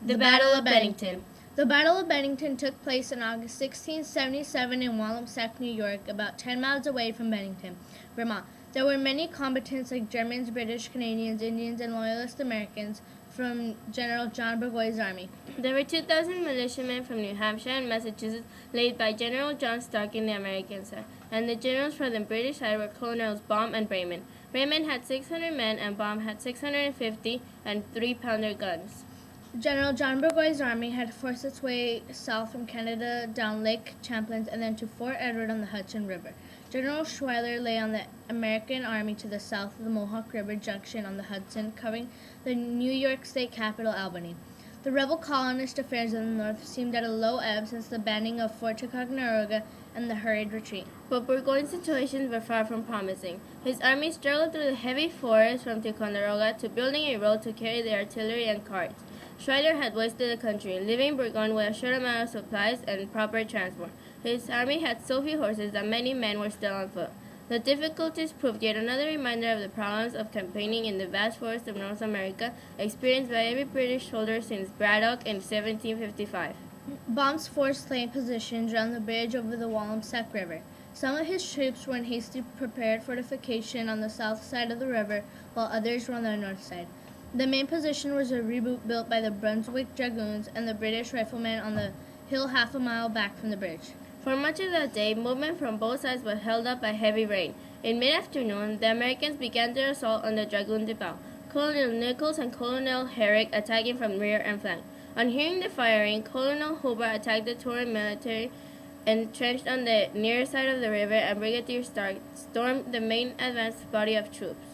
The Battle of Bennington. The Battle of Bennington took place in August 1677 in Wallamsack, New York, about 10 miles away from Bennington, Vermont. There were many combatants like Germans, British, Canadians, Indians, and Loyalist Americans from General John Burgoyne's army. There were 2,000 militiamen from New Hampshire and Massachusetts, led by General John Stark in the American side, and the generals from the British side were Colonels Baum and Raymond. Raymond had 600 men, and Baum had 650 and 3-pounder guns. General John Burgoyne's army had forced its way south from Canada down Lake Champlain and then to Fort Edward on the Hudson River. General Schuyler lay on the American army to the south of the Mohawk River Junction on the Hudson, covering the New York state capital, Albany. The rebel colonist affairs in the north seemed at a low ebb since the banning of Fort Ticonderoga and the hurried retreat. But Burgoyne's situations were far from promising. His army struggled through the heavy forest from Ticonderoga to building a road to carry the artillery and carts. Schuyler had wasted the country, leaving Burgoyne with a short amount of supplies and proper transport. His army had so few horses that many men were still on foot. The difficulties proved yet another reminder of the problems of campaigning in the vast forests of North America experienced by every British soldier since Braddock in 1755. Baum's force lay in positions around the bridge over the Wallamsack River. Some of his troops were in hastily prepared fortification on the south side of the river, while others were on the north side. The main position was a redoubt built by the Brunswick Dragoons and the British riflemen on the hill half a mile back from the bridge. For much of that day, movement from both sides was held up by heavy rain. In mid-afternoon, the Americans began their assault on the Dragoon Depot, Colonel Nichols and Colonel Herrick attacking from rear and flank. On hearing the firing, Colonel Hobart attacked the Tory military entrenched on the near side of the river, and Brigadier Stark stormed the main advanced body of troops.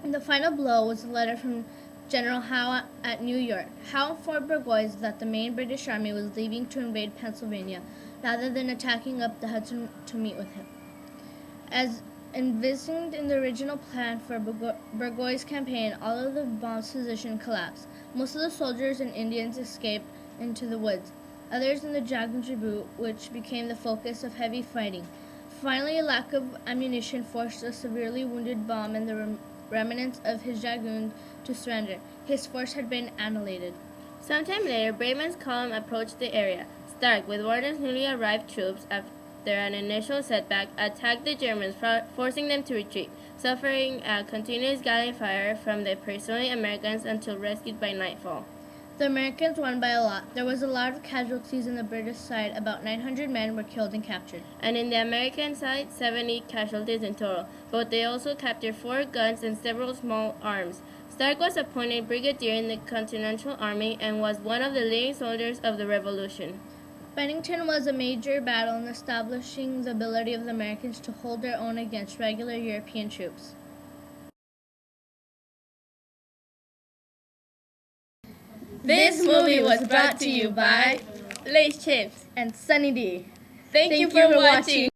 The final blow was a letter from General Howe at New York. Howe informed Burgoyne that the main British army was leaving to invade Pennsylvania, rather than attacking up the Hudson to meet with him. As envisioned in the original plan for Burgoyne's campaign, all of the Baum's position collapsed. Most of the soldiers and Indians escaped into the woods. Others in the Dragoons redoubt, which became the focus of heavy fighting. Finally, a lack of ammunition forced a severely wounded Baum and the remnants of his dragoons to surrender. His force had been annihilated. Sometime later, Braman's column approached the area. Stark, with Warden's newly arrived troops, after an initial setback, attacked the Germans, forcing them to retreat, suffering a continuous galling fire from the pursuing Americans until rescued by nightfall. The Americans won by a lot. There was a lot of casualties on the British side. About 900 men were killed and captured. And in the American side, 70 casualties in total, but they also captured 4 guns and several small arms. Stark was appointed brigadier in the Continental Army and was one of the leading soldiers of the Revolution. Bennington was a major battle in establishing the ability of the Americans to hold their own against regular European troops. This movie was brought to you by Lay's Chips and Sunny D. Thank you for watching.